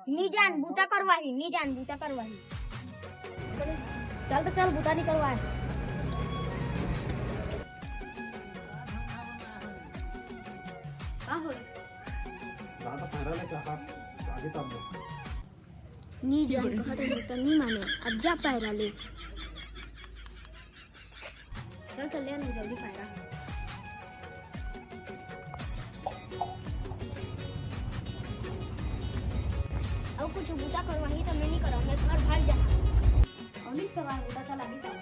नी जान बूता करवाही, नी जान बूता करवाही। चल तो चल बूता नहीं करवाए। दादा पैरा ले क्या हाथ आगे तब नी जान कहा तो बूता नहीं माने, अब जा पैरा ले। चल चल ले ना जल्दी पैरा। अब कुछ बूता करवाही तो मैं नहीं करूँ, मैं घर भाग जा। और नहीं करवाए बूता चल आगे चल।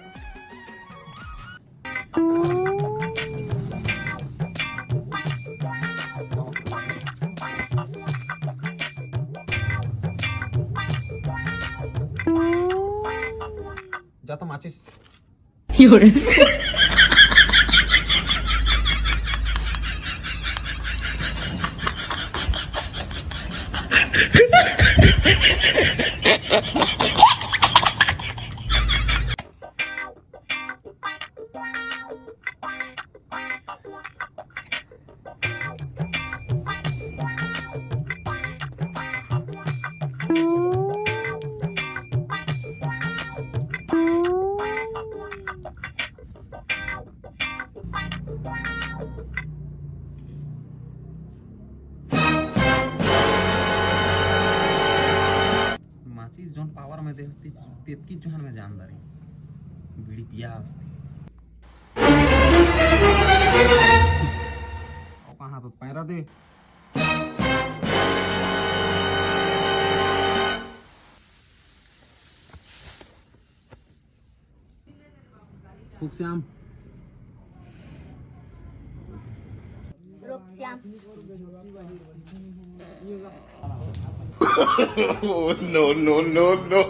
जाता माचिस माचिस जोन पावर में असती तितकी जोहन में जानदारी बीड़ी पिया असती कहाँ तो पैरा दे फूक श्याम रुक Shyam. No, no, no, no.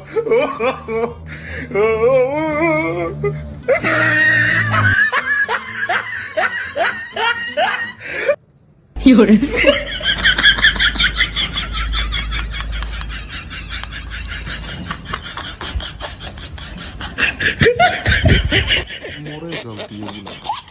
Llore. More gलती है